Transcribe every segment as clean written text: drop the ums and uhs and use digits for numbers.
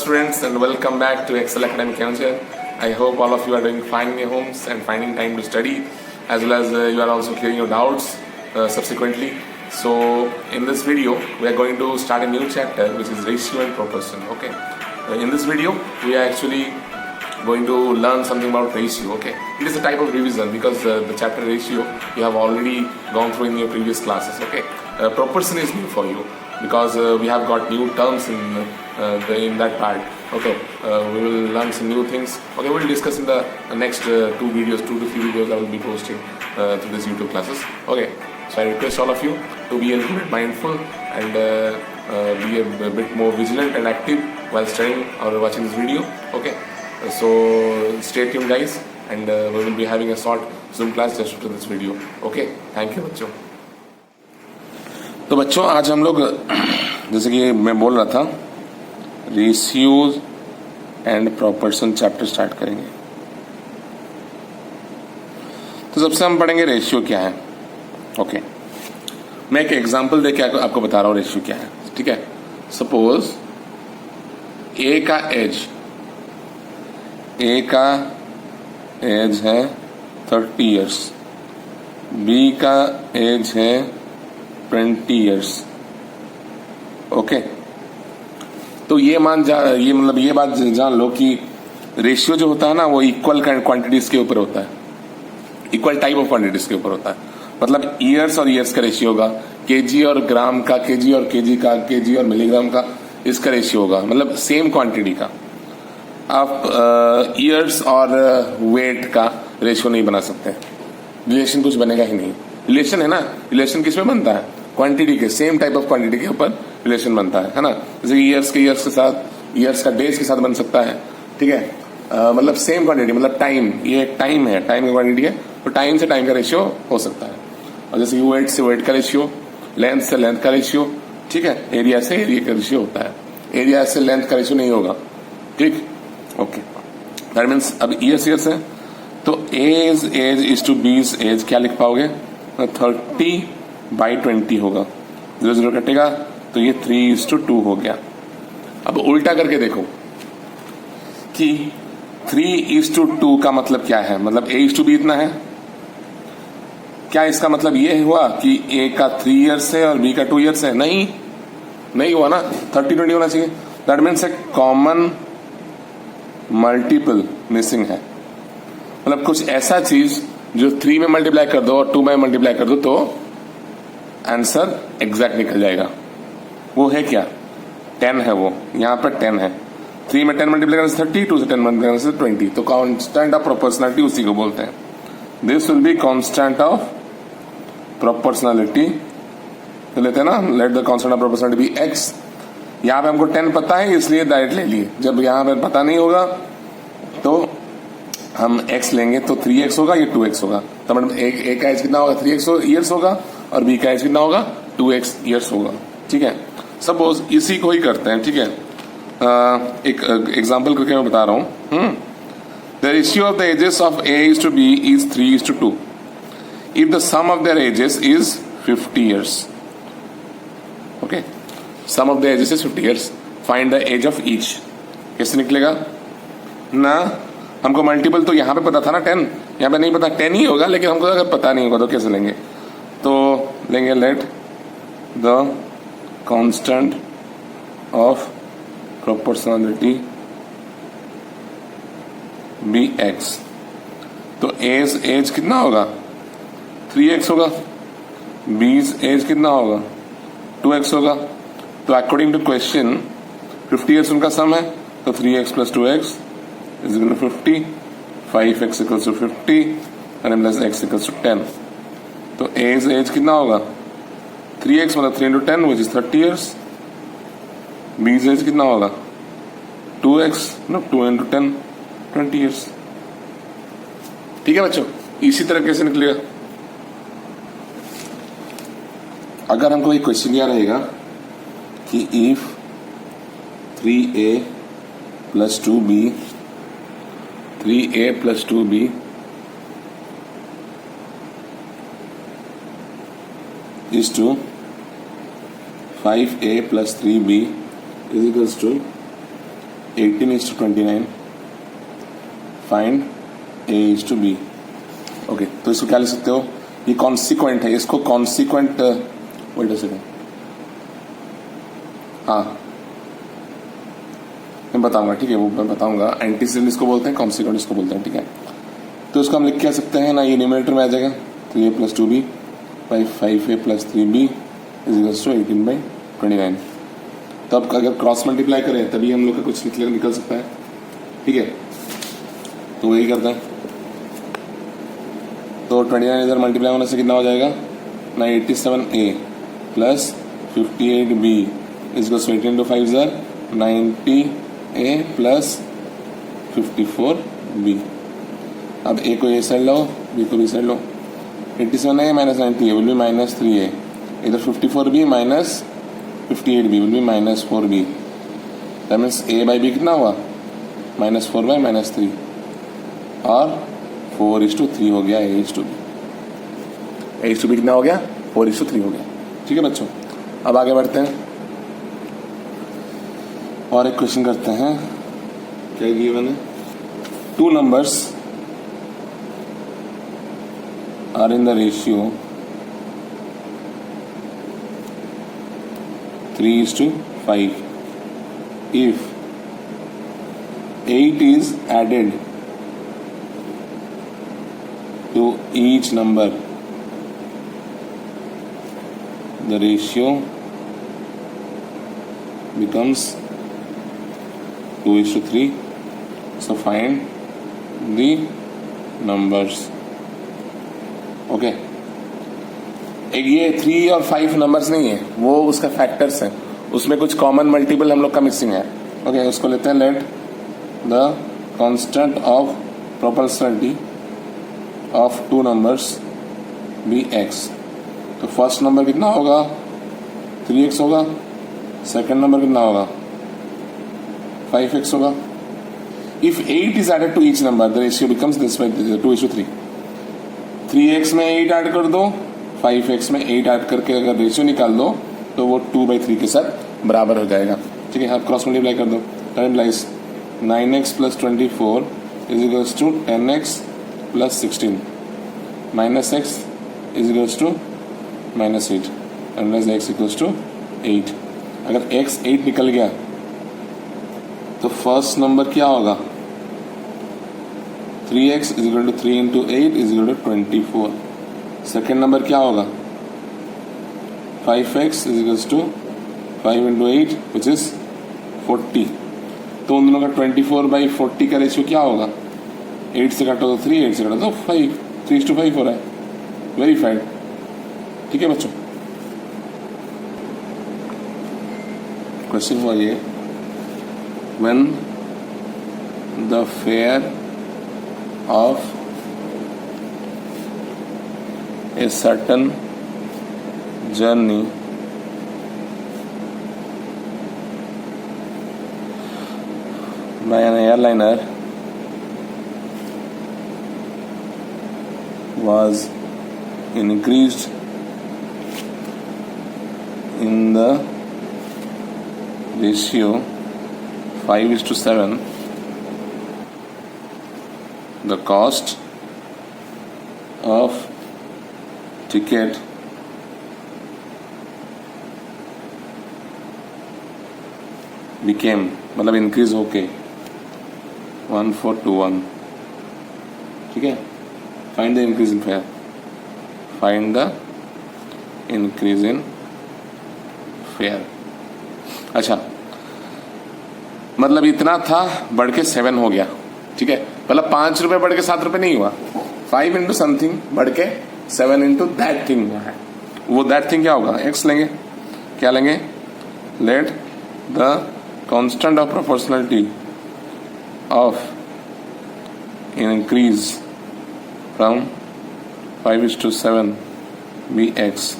students, and welcome back to Excel Academic Channel. I hope all of you are doing fine in your homes and finding time to study, as well as you are also clearing your doubts subsequently. So in this video we are going to start a new chapter, which is ratio and proportion. Okay, in this video we are actually going to learn something about ratio. Okay, it is a type of revision because the chapter ratio you have already gone through in your previous classes. Okay, proportion is new for you because we have got new terms in that part. Okay, we will learn some new things. Okay, we will discuss in the next 2 to 3 videos I will be posting through this YouTube classes. Okay, so I request all of you to be a little bit mindful and be a bit more vigilant and active while studying or watching this video. Okay, so stay tuned guys, and we will be having a short Zoom class just after this video. Okay, thank you बच्चों. तो बच्चों आज हम लोग जैसे कि मैं बोल रहा था ratios and proportion chapter start करेंगे. तो सबसे हम पढ़ेंगे रेशियो क्या है. ओके, मैं एक एग्जांपल देके आपको बता रहा हूं रेशियो क्या है. ठीक है, सपोज ए का एज है 30 इयर्स, बी का एज है 20 इयर्स. ओके, तो ये मतलब ये बात जान लो कि रेशियो जो होता है ना वो इक्वल क्वांटिटीज के ऊपर होता है, इक्वल टाइप ऑफ क्वांटिटीज के ऊपर होता है. मतलब ईयर्स और ईयर्स का रेशियो होगा, केजी और ग्राम का, केजी और केजी का, केजी और मिलीग्राम का, इसका रेशियो होगा. मतलब सेम क्वांटिटी का. आप ईयर्स और वेट का रेशियो नहीं बना सकते, रिलेशन कुछ बनेगा ही नहीं. रिलेशन है ना, रिलेशन किस में बनता है? क्वांटिटी के, सेम टाइप ऑफ क्वांटिटी के ऊपर रिलेशन बनता है ना. जैसे ईयर्स के साथ, ईयर्स का डेज के साथ बन सकता है. ठीक है, मतलब सेम क्वांटिटी, मतलब टाइम, ये एक टाइम है, टाइम की क्वांटिटी है, तो टाइम से टाइम का रेशियो हो सकता है. और जैसे वेट से वेट का रेशियो, लेंथ से लेंथ का रेशियो, ठीक है, एरिया से एरिया का रेशियो होता है. एरिया से लेंथ का रेशियो नहीं होगा. ठीक, ओके, दैट मीन्स अब ईयर्स है तो एज इज टू बीज एज क्या लिख पाओगे? 30/20 होगा. 0 कटेगा तो ये 3:2 हो गया. अब उल्टा करके देखो कि 3:2 का मतलब क्या है. मतलब A:B इतना है. क्या इसका मतलब ये हुआ कि A का 3 इयर्स है और B का 2 इयर्स है? नहीं हुआ ना. 30/20 होना चाहिए. दैट मीन्स एक कॉमन मल्टीपल मिसिंग है. मतलब कुछ ऐसा चीज जो 3 में मल्टीप्लाई कर दो और 2 में मल्टीप्लाई कर दो तो आंसर एग्जैक्ट निकल जाएगा. वो है क्या? 10 है. वो यहां पर 10 है. 3 में 10 मल्टीप्लाई करने से 30, 2 से 10 मल्टीप्लाई करने से 20. तो कांस्टेंट ऑफ प्रोपोर्शनलिटी उसी को बोलते हैं. This will be constant of proportionality. तो लेते हैं ना, let the constant of proportionality be x. यहां पे हमको 10 पता है इसलिए डायरेक्ट ले लिए. जब यहां पे पता नहीं होगा तो हम x लेंगे तो 3x होगा, ये 2x होगा. तो मतलब एक का एज कितना होगा? 3x ईयर्स होगा और b का एज कितना होगा? 2x ईयर्स होगा. ठीक है, सपोज इसी को ही करते हैं. ठीक है, एक एग्जांपल करके मैं बता रहा हूं. The ratio of the ages of A is to B is 3:2 if the sum of their ages is 50 years. Okay, sum of the ages is 50 years. Find the age of each. कैसे निकलेगा ना? हमको multiple तो यहाँ पे पता था ना 10, यहाँ पे नहीं पता. 10 ही होगा, लेकिन हमको अगर पता नहीं होगा तो कैसे लेंगे? तो लेंगे let the constant of proportionality be x. तो एज कितना होगा? 3x होगा. बीज एज कितना होगा? 2x होगा. तो अकॉर्डिंग टू क्वेश्चन 50 ईयर्स उनका सम है, तो 3x + 2x is equal to 50, 5x equals to 50 and plus x equals to 10. तो एज कितना होगा? 3x मतलब 3 into 10 which is 30 years. बीज एज कितना होगा? 2x मतलब 2 into 10 20 years. ठीक है बच्चों, इसी तरह कैसे निकलेगा? अगर हमको एक क्वेश्चन यह रहेगा कि if 3a + 2b 3a + 2b is to 5a + 3b is equals to 18:29. Find A:B. Okay, तो इसको क्या लिख सकते हो, ये कॉन्सिक्वेंट है, इसको कॉन्सिक्वेंट, वेट अ सेकंड, हाँ मैं बताऊंगा, ठीक है, वो मैं बताऊंगा। एंटीसीडेंट इसको बोलते हैं, कॉन्सिक्वेंट इसको बोलते हैं, ठीक है। तो इसको हम लिख क्या सकते हैं ना, ये न्यूमरेटर में आ जाएगा 3A + 2B by 5A + 3B is equals to 18/29। तो अब अगर क्रॉस मल्टीप्लाई करें तभी हम लोग का कुछ निकल सकता है, ठीक है। तो वही करते हैं, तो 29 इधर मल्टीप्लाई होने से कितना हो जाएगा ना, 87A + 58B is equals to 18 × 5 = 90A + 54B। अब A को ये साइड लो, B को भी side low. 87A - 90A will be -3A, इधर 54B - 58B will be -4B। That means A/B कितना हुआ, -4/-3, और 4:3 हो गया A:B। A:B कितना हो गया, 4:3 हो गया, ठीक है बच्चों। अब आगे बढ़ते हैं और एक क्वेश्चन करते हैं। क्या गिवन है, 2 numbers are in the ratio 3:5. If 8 is added to each number, the ratio becomes 2:3. So find the numbers. Okay, एक ये 3 और 5 नंबर्स नहीं है, वो उसका फैक्टर्स हैं, उसमें कुछ कॉमन मल्टीपल हम लोग का मिसिंग है। ओके, उसको लेते हैं, let the constant of proportionality of 2 numbers be x। तो फर्स्ट नंबर कितना होगा, 3x होगा, सेकंड नंबर कितना होगा, 5x होगा। If 8 is added to each number, the ratio becomes this way, 2:3. 3x में 8 ऐड कर दो, 5x में 8 ऐड करके अगर रेशियो निकाल दो तो वो 2/3 के साथ बराबर हो जाएगा, ठीक है। आप क्रॉस मल्टीप्लाई कर दो, that implies 9x + 24 is equals to 10x + 16 -x is equals to -8 and x equals to 8। अगर x 8 निकल गया तो फर्स्ट नंबर क्या होगा, 3x is equal to 3 × 8 is equal to 24। Second number क्या होगा, 5x is equal to 5 × 8 which is 40। तो उन दोनों का 24/40 का रेशियो क्या होगा, 8 से काटो तो 3, 8 से काटो तो 5, 3:5 हो रहा है, वेरीफाइड, ठीक है बच्चों। क्वेश्चन हुआ ये, when the fair of a certain journey by an airliner was increased in the ratio 5:7, the cost of ticket became, मतलब इंक्रीज होके 1421, ठीक है। Find the increase in fair, find the increase in fair. अच्छा, मतलब इतना था बढ़ के 7 हो गया, ठीक है। मतलब 5 रुपए बढ़ के 7 रुपए नहीं हुआ, 5 into समथिंग बढ़ के 7 into दैट थिंग हुआ है। वो दैट थिंग क्या होगा, x लेंगे, क्या लेंगे, let the constant of proportionality of increase from 5:7 be x।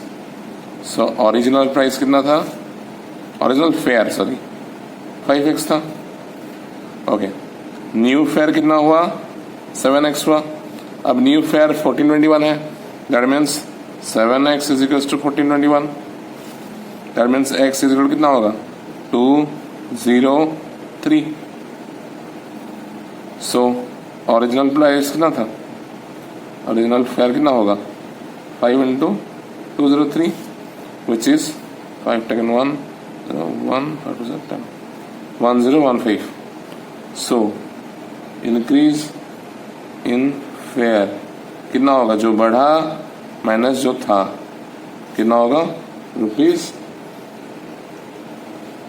So original price कितना था, ओरिजिनल फेयर 5x था, ओके। न्यू फेयर कितना हुआ, 7x हुआ। अब न्यू फेयर 1421 है, that means 7x is equal to 1421, that means x is equal कितना होगा, 203, सो ओरिजिनल प्राइस कितना था, ओरिजिनल फेयर कितना होगा 5 into 203 which is 5 taken 1 1015. So increase in fair कितना होगा, जो बढ़ा माइनस जो था कितना होगा रुपीज,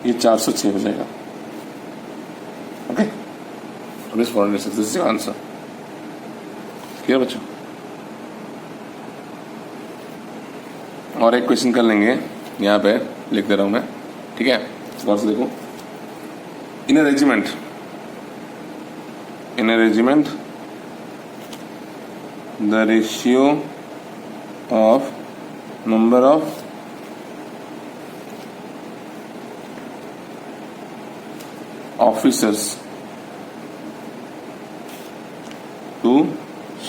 ये 406 हो जाएगा. Okay, rupees 406. This is answer. Clear बच्चों? और एक क्वेश्चन कर लेंगे, यहाँ पे लिख दे रहा हूं मैं, ठीक है? गौर से देखो. इन ए regiment the ratio of number of officers to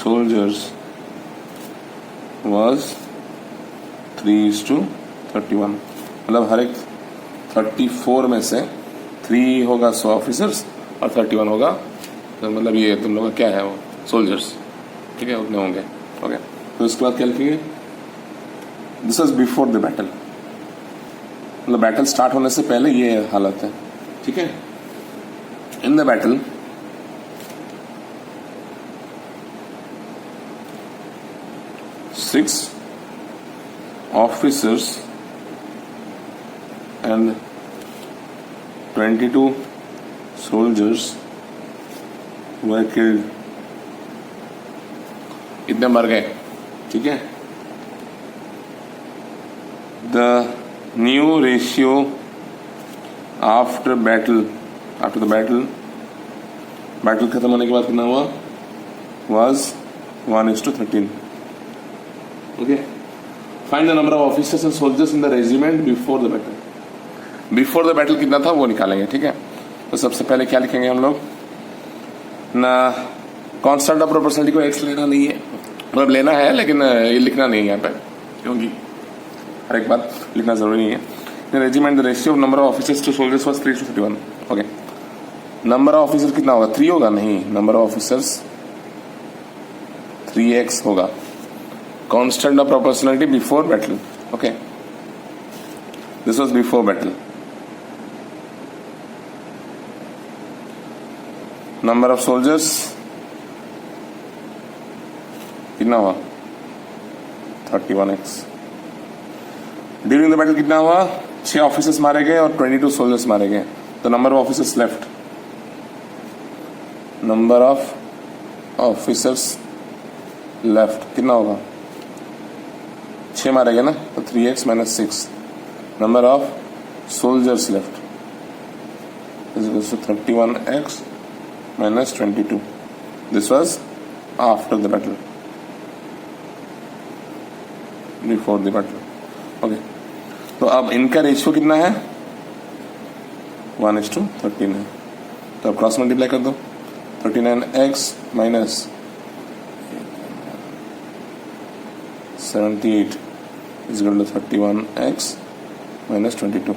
soldiers was 3:31. मतलब हर एक 34 में से 3 होगा 100 ऑफिसर्स और 31 होगा, तो मतलब ये तुम लोग का क्या है वो सोल्जर्स, ठीक है, उतने होंगे. ओके, तो इसके बाद क्या लिखेंगे, this is before the battle, मतलब बैटल स्टार्ट होने से पहले ये हालत है, ठीक है. In the battle six officers and 22 soldiers were killed. इतने मर गए, ठीक है. The new ratio after the battle खत्म होने के बाद कितना हुआ, was 1:13. Okay, find the number of officers and soldiers in the regiment before the battle. Before the battle कितना था वो निकालेंगे, ठीक है. तो सबसे पहले क्या लिखेंगे हम लोग ना, कांस्टेंट ऑफ प्रोपोर्शनलिटी को एक्स लेना नहीं है, मतलब लेना है लेकिन ये लिखना नहीं है यहाँ पे, क्योंकि हर एक बात लिखना जरूरी नहीं है. Regiment the ratio of number of officers to soldiers was 3:31. Okay, number of officer कितना होगा, 3 होगा, नहीं, नंबर ऑफ ऑफिसर्स 3x होगा. Constant of proportionality before battle. Okay, this was before battle. Number of soldiers कितना हुआ 31x. During the battle कितना हुआ, 6 officers मारे गए और 22 सोल्जर्स मारे गए. तो number of officers left, number of officers left कितना होगा, 6 मारे गए ना, तो 3x - 6. Number of soldiers left is equals to 31x - 22. This was after the battle, before the battle. Okay, तो अब इनका रेशियो कितना है 1:13 है. तो अब क्रॉस मल्टीप्लाई कर दो, 39x - 78 is equal to 31x - 22.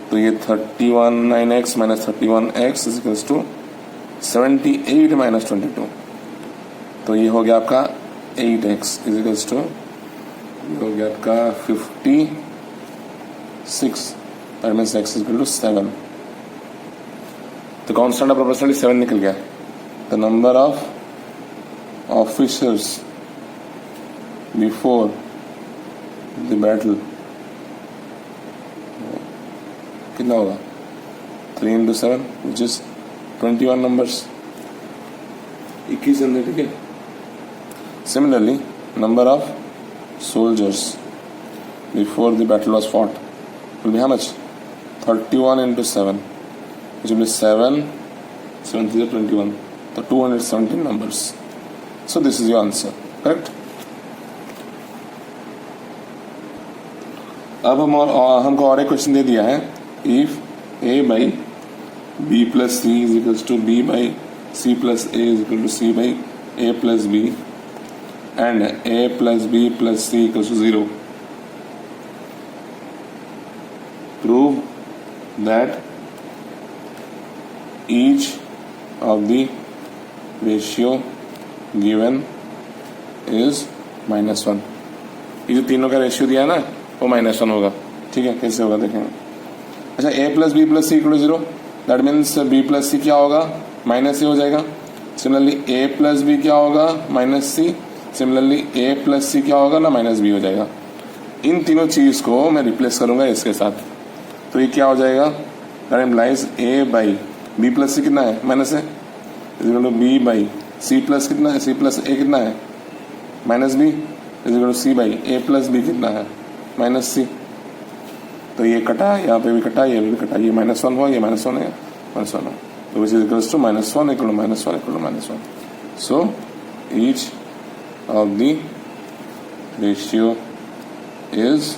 तो ये 9x - 31x is equals to 78 - 22. तो ये हो गया आपका 8x इज इक्वल्स टू, हो गया आपका 56. That means x is equal to 7. तो कांस्टेंट ऑफ प्रोपोर्शनलिटी 7 निकल गया. The number of officers before the battle कितना होगा, 3 × 7 विच इज 21 नंबर्स, 21 अंदर, ठीक है. Similarly, number of soldiers before the battle was fought will be how much? 31 × 7, which will be 7, 7 3 21. So 217 numbers. So this is your answer. Correct? अब हमको और एक question दे दिया है. If a by b plus c is equals to b by c plus a is equal to c by a plus b and a plus b plus c equals to 0. Prove that each of the ratio given is -1। ये जो तीनों का ratio दिया है ना वो -1 होगा। ठीक है, कैसे होगा देखेंगे। अच्छा, a plus B plus C equal to 0, that means b plus C क्या होगा, -a हो जाएगा। सिमिलरली a प्लस बी क्या होगा, -c। Similarly a plus C क्या होगा ना, -b हो जाएगा। इन तीनों चीज को मैं रिप्लेस करूंगा इसके साथ, तो ये क्या हो जाएगा, that implies a by B plus C कितना है, -a, is equal to b by C plus कितना है, c प्लस a कितना है, -b, is equal to c by a plus b कितना है, -c। तो ये कटा, यहाँ पे भी कटा, ये भी कटा, ये -1 हुआ, ये -1 है, -1 हो, तो which is equals to -1 equal to -1 equal to -1। So each of the ratio is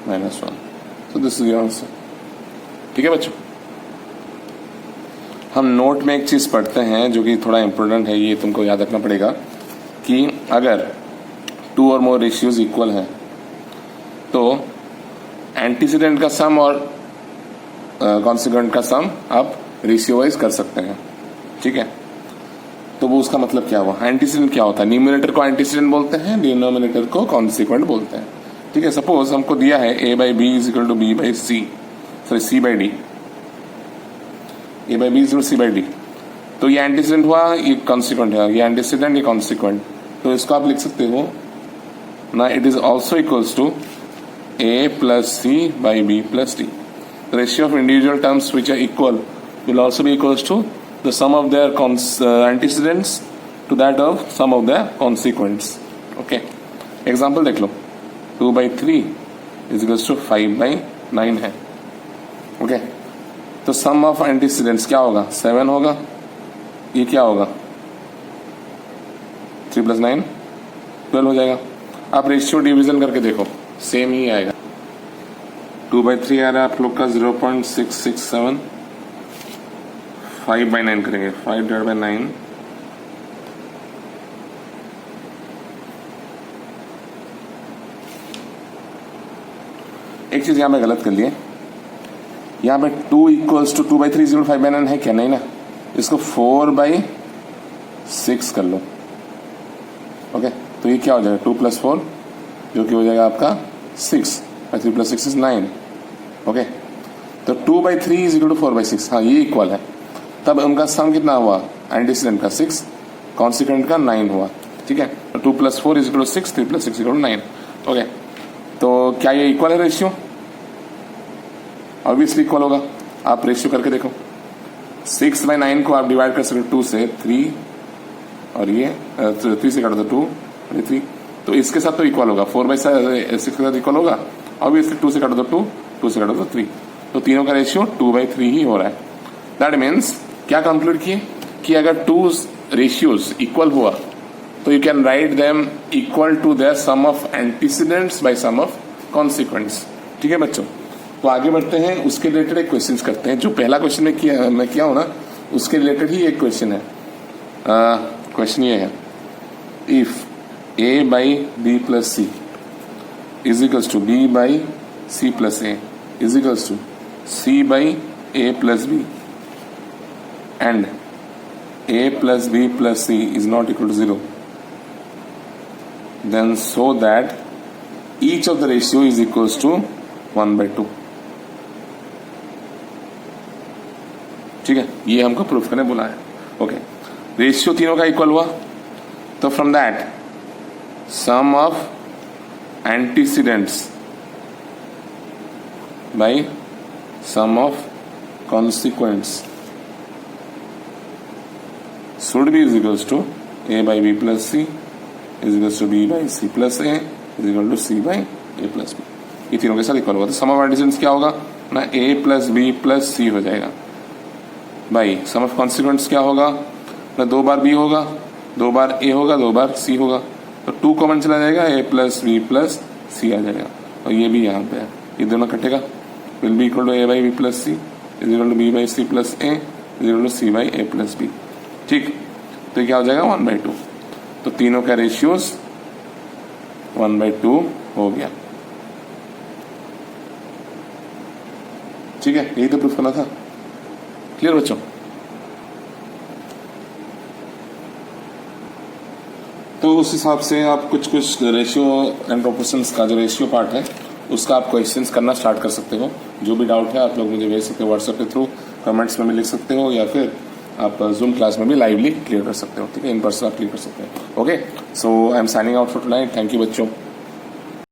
-1। So this is your answer. ठीक है बच्चों, हम नोट में एक चीज पढ़ते हैं जो कि थोड़ा इंपॉर्टेंट है, ये तुमको याद रखना पड़ेगा कि अगर 2 और मोर रेशियोज इक्वल हैं तो एंटीसीडेंट का सम और कॉन्सिक्वेंट का सम आप रेशियो वाइज कर सकते हैं। ठीक है, तो वो उसका मतलब क्या हुआ, एंटीसीडेंट क्या होता है, न्यूमरेटर को एंटीसीडेंट बोलते हैं, डिनोमिनेटर को कॉन्सिक्वेंट बोलते हैं। ठीक है, सपोज हमको दिया है a by b is equal to b by c, sorry c by d, a by b is equal to c by d, तो ये एंटीसीडेंट हुआ, ये कॉन्सिक्वेंट है, ये एंटीसीडेंट, ये कॉन्सिक्वेंट, तो इसको आप लिख सकते हो ना, it is also equals to a plus c by b plus d. The ratio of individual terms which are equal will also be equals to the sum of their antecedents to that of sum of their consequents. Okay. Example देख लो, 2 by 3 is equals to 5 by 9 है। Okay. तो sum of antecedents क्या होगा, 7 होगा, ये क्या होगा 3 plus 9 12 हो जाएगा। आप रेशियो डिवीजन करके देखो, सेम ही आएगा। 2 by 3 आ रहा है आप लोग का 0.667, 5 by 9 करेंगे, 5 डिवाइड बाई 9, एक चीज यहां पे गलत कर लिए, यहां पे 2 इक्वल्स टू 2 by 3 5 by 9 है क्या, नहीं ना, इसको 4 by 6 कर लो। ओके, तो ये क्या हो जाएगा 2 plus 4 जो कि हो जाएगा आपका 6, 3 plus 6 is 9। ओके, तो 2 by 3 is equal to 4 by 6, हाँ ये इक्वल है। तब उनका सम कितना हुआ, एंटीसीडेंट का 6, कॉन्सिक्वेंट का 9 हुआ। ठीक है, तो 2 plus 4 is equal to 6, 3 plus 6 is equal to 9। Okay, तो क्या ये इक्वल है रेशियो, ऑब्वियसली इक्वल होगा। आप रेशियो करके देखो, 6 by 9 को आप डिवाइड कर सकते 2 से, 3 और ये 3 से काटो तो 2 और 3, तो इसके साथ तो इक्वल होगा, 4 by 6 के साथ इक्वल होगा, ऑब्वियसली 2 से काटो तो 2, 2 से काटो तो 3, तो तीनों का रेशियो 2 by 3 ही हो रहा है। दैट मीन्स क्या कंक्लूड किए कि अगर 2 रेशियोज इक्वल हुआ तो you can write them equal to their sum of antecedents by sum of consequents. ठीक है बच्चों, तो आगे बढ़ते हैं, उसके रिलेटेड एक क्वेश्चन करते हैं। जो पहला क्वेश्चन मैं किया हूं ना, उसके रिलेटेड ही एक क्वेश्चन है। क्वेश्चन ये है, if a by b plus c is equals to b by c plus a is equals to c by a plus b and a plus b plus c is not equal to 0, then so that each of the ratio is equals to 1 by 2। ठीक है, ये हमको proof करने बोला है। Okay, ratio तीनों का equal हुआ, तो from that sum of antecedents by sum of consequents should be is equals to a by b plus c is equals to b by c plus a is equal to c by a plus b। ये तीनों के साथ equal होगा, तो सम of antecedents क्या होगा ना, a plus b plus c हो जाएगा, बाई सम ऑफ कॉन्सिक्वेंट्स क्या होगा ना, 2 बार b होगा, 2 बार a होगा, 2 बार c होगा, तो 2 कॉमन चला जाएगा, a प्लस बी प्लस सी आ जाएगा, और ये भी यहाँ पे है, ये दोनों कटेगा, will be equal to a by B plus c is equal to b by C plus a is equal to c by a plus b। ठीक, तो ये क्या हो जाएगा 1 by 2, तो तीनों का रेशियोज 1 by 2 हो गया। ठीक है, यही तो प्रूफ करना था। क्लियर बच्चों? तो उस हिसाब से आप कुछ कुछ रेशियो एंड प्रोपोर्शंस का जो रेशियो पार्ट है उसका आप क्वेश्चंस करना स्टार्ट कर सकते हो। जो भी डाउट है आप लोग मुझे भेज सकते हो व्हाट्सएप के थ्रू, कमेंट्स में भी लिख सकते हो, या फिर आप जूम क्लास में भी लाइवली क्लियर कर सकते हो। ठीक है, इन पर्सन आप क्लियर कर सकते हो। Okay, so I am signing out for tonight. Thank you बच्चों।